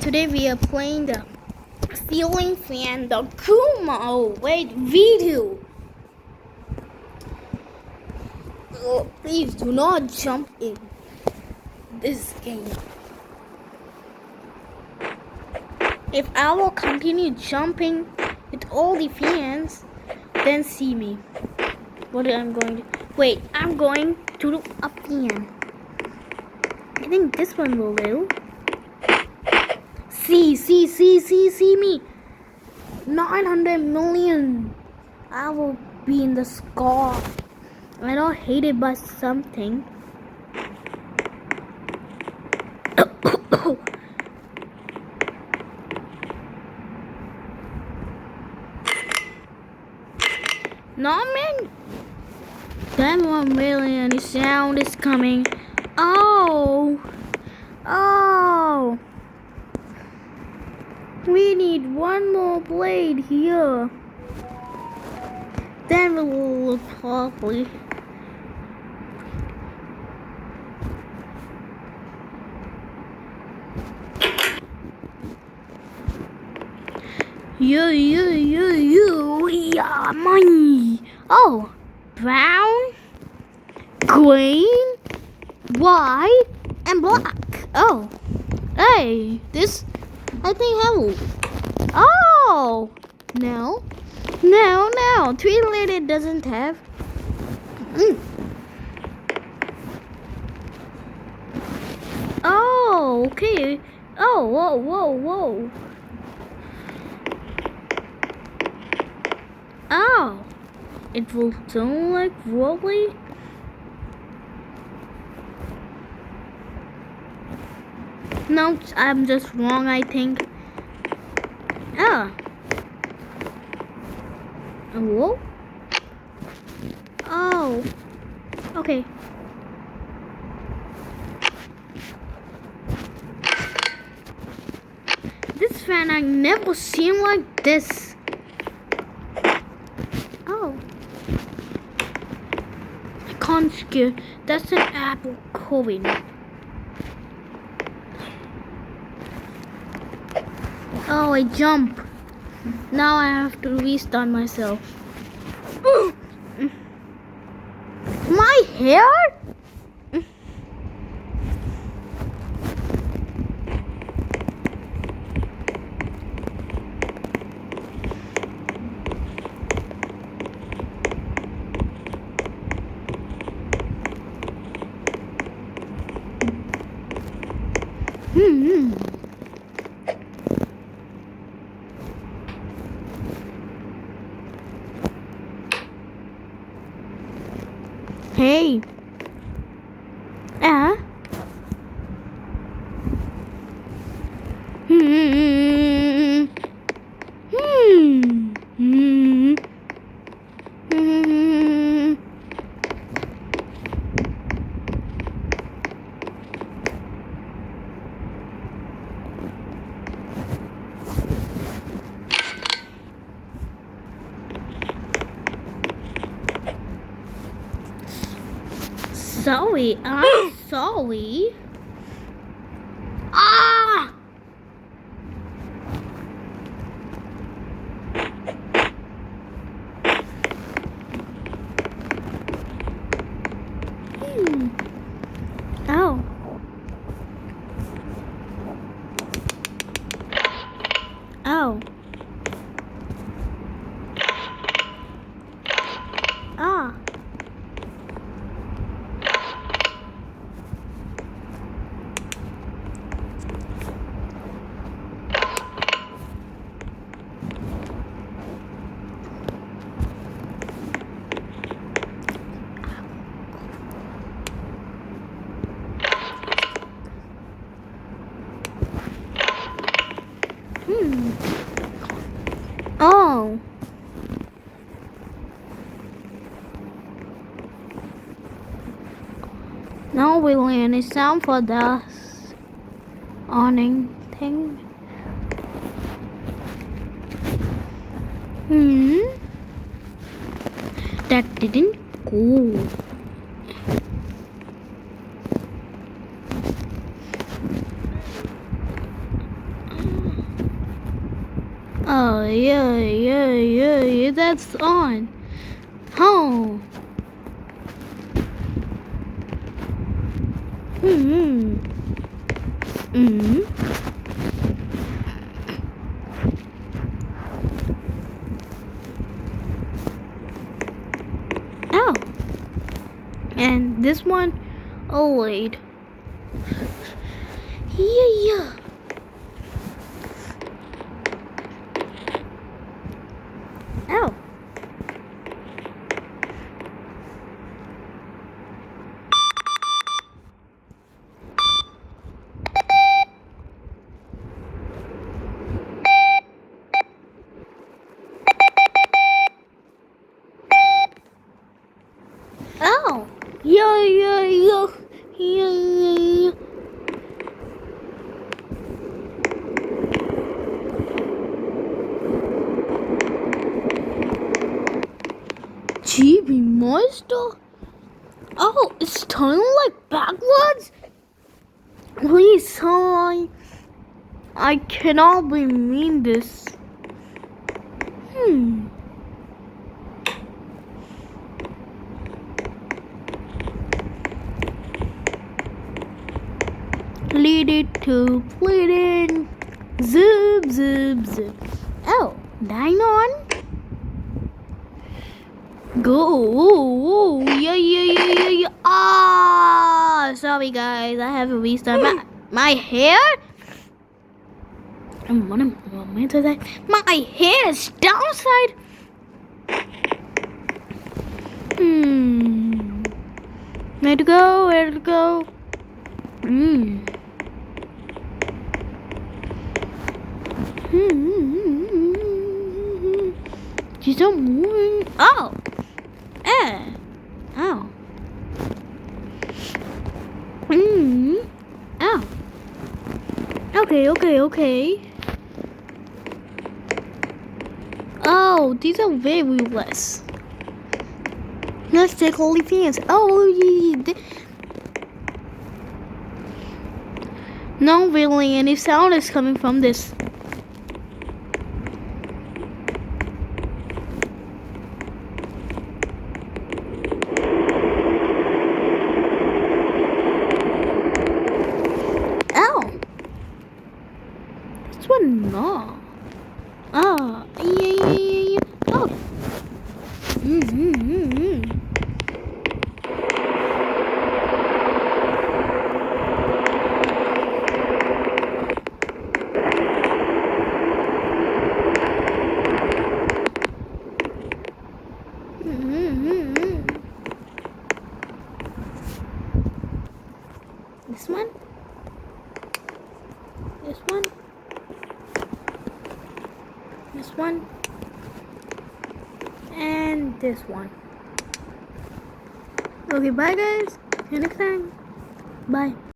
Today we are playing the ceiling fan, the Kuma video. Oh, please do not jump in this game. If I will continue jumping with all the fans, then see me. What I'm going to wait, I'm going to do a fan. I think this one will do. See me. 900 million. I will be in the sky. I don't hate it by something. No man. 1 million. The sound is coming. Oh. We need one more blade here. Then we will look properly. You, yeah, money. Oh, brown, green, white, and black. Oh, hey, this, I think, hello. Oh, no. 3-letter doesn't have. Oh, okay. Oh, whoa. Oh, it will sound like wobbly. No, I'm just wrong, I think. Whoa. Oh, okay. This fan I never seen like this. Oh, I can't scare. That's an apple coin. Oh, I jump. Now I have to restart myself. My hair? Hey. Sorry, I'm sorry. Oh. Oh. Ah. Oh. Now we will any sound for the awning thing. That didn't go. Oh, yeah, that's on. Oh. Oh. And this one, oh wait. Yeah. Oh. Oh. Yeah. GB monster? Oh, it's turning like backwards? Please tell me I cannot be mean this. Lead it to bleeding. Zip. Oh, dying on. Go. Yeah. Ah, sorry guys, I have to restart my hair. And what am I to that? My hair is downside. Where to go? She's not moving. Oh. Oh. Oh. Okay. Oh, these are very less. Let's take OnlyFans. Oh, yeah. No, really, any sound is coming from this. Ow. This one, no. Oh, yeah. Oh. This one. And this one. Okay, bye guys. See you next time. Bye.